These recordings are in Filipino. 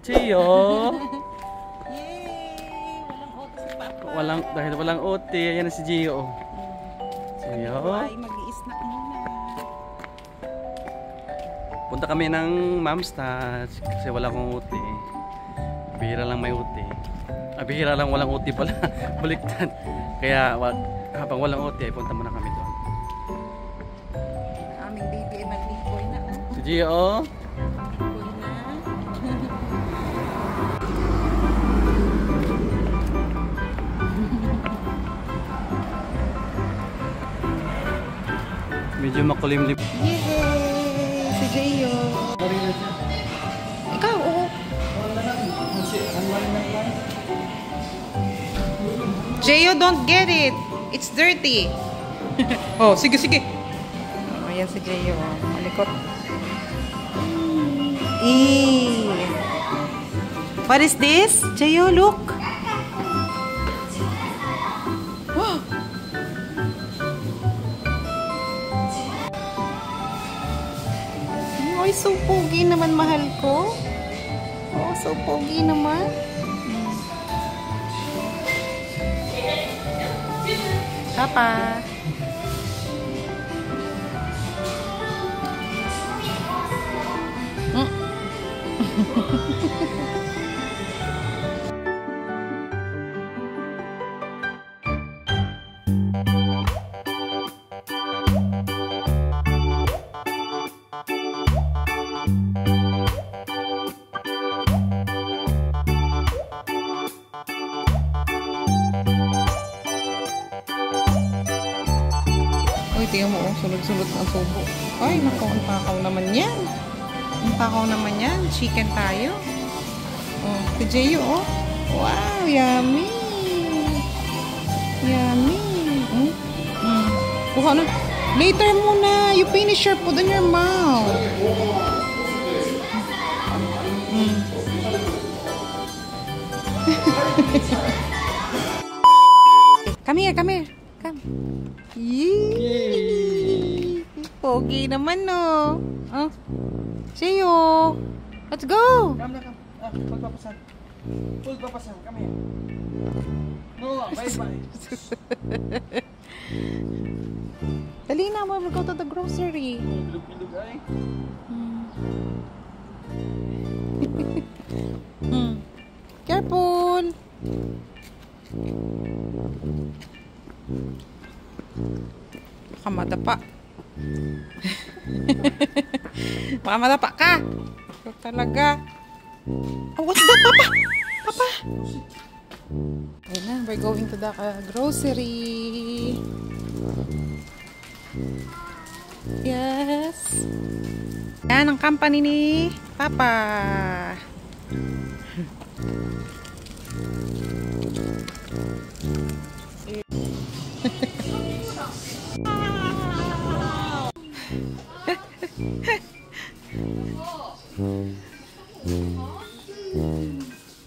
Gio! Yay! Walang OT si Papa. Dahil walang OT, ayan na si Gio. Gio. Ay, mag-i-snack muna. Punta kami ng Mom's Touch kasi wala akong OT. Bihira lang may OT. Bihira lang walang OT pala. Baliktad. Kaya habang walang OT ay punta muna kami doon. Aming baby ay mag-lipoy na. Si Gio. Lipoy na. Medyo makulimlim. Yay! Si Gio. Ikaw, oo. Gio, don't get it. It's dirty. Oh, sige, sige. Oh, ayan si Gio. Malikot. What is this? Gio, look. Wow. Ay, so pogi naman, mahal ko. Oh, so pogi naman. Papa. Uy, tingnan mo, oh, sulod-sulod ang subo. Ay, naku, ang takaw naman yan. Ang takaw naman yan. Chicken tayo. Oh, si Gio, oh. Wow, yummy. Yummy. Kuha na. Later muna. You finish your food in your mouth. Come here, come here. Come. Yay! Pogi naman, no? Oh. Gio! Let's go! Come. Magpapasan. Full papasan. Come here. No, bye-bye. Dali na, we'll go to the grocery. Bilog-bilog ay. Careful! Baka madapa. Baka madapa ka. Ito talaga. Oh, what's that, Papa? Papa! Ayun na, we're going to the grocery. Yes. Yan ang company ni Papa.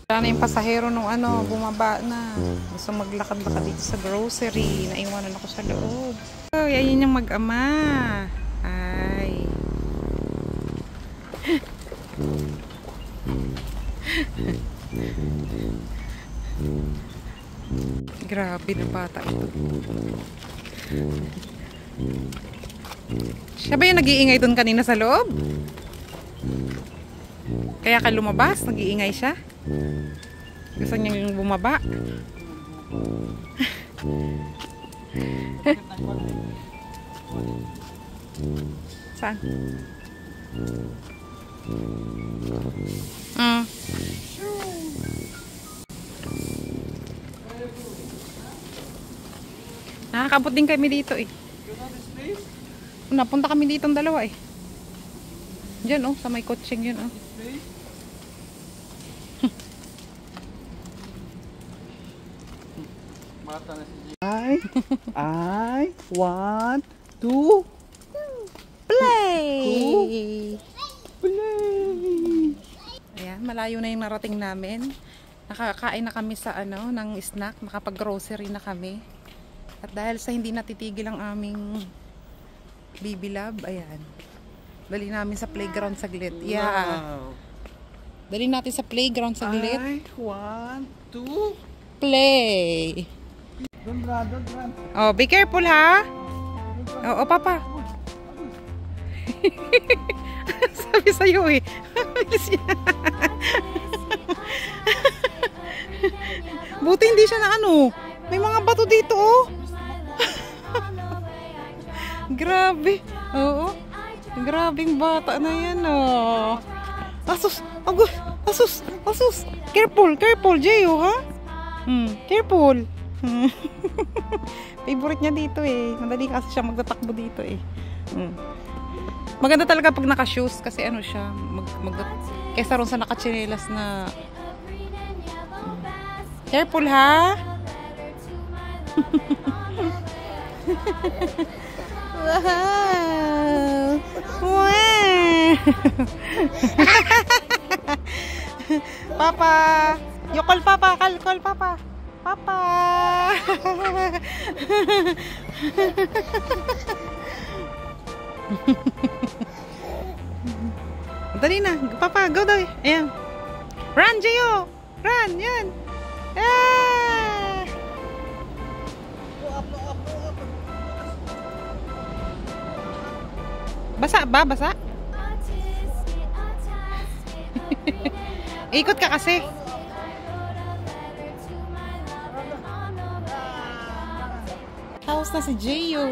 Wala na yung pasahero nung bumaba na. Gusto maglakad-lakad dito sa grocery. Naiwanan ako sa loob. Oh, yan yung mag-ama. Ay. Grabe na bata ito. Siya ba yung nag-iingay doon kanina sa loob? Kaya ka lumabas? Nag-iingay siya? Gusto niyang bumaba? Saan? Nakakabot din kami dito eh. Napunta kami dito ang dalawa eh. Diyan oh, sa may kutseng yun oh. I want to play! play. Ayan, malayo na yung narating namin. Nakakain na kami sa ng snack, makapag-grocery na kami. At dahil sa hindi natitigil ang aming baby love, ayan. Dali namin sa playground saglit. Yeah. Wow. Dali natin sa playground saglit. Ay, 1, 2. Play. Don't run, don't run. Oh, be careful ha. Oo, papa. Sabi sa'yo eh. Bilis niya. Buti hindi siya na ano. May mga bato dito oh. Grabe. Oo. Grabing bata na yan oh. Asus. Agos. Asus. Asus. Careful. Careful, Jeyo ha. Careful. Favorite niya dito eh. Madali kasi siya magtatakbo dito eh. Maganda talaga pag naka-shoes kasi ano siya, kesa ron sa naka-chinelas na. Careful ha. Wow. Wow. Papa, you call Papa, call Papa. Papa. Dali na, Papa, go daw. Ayan. Run, Jeyo. Run, yan. Ah! Basa ba? Basa? Ikot ka kasi. House na si Jeyo.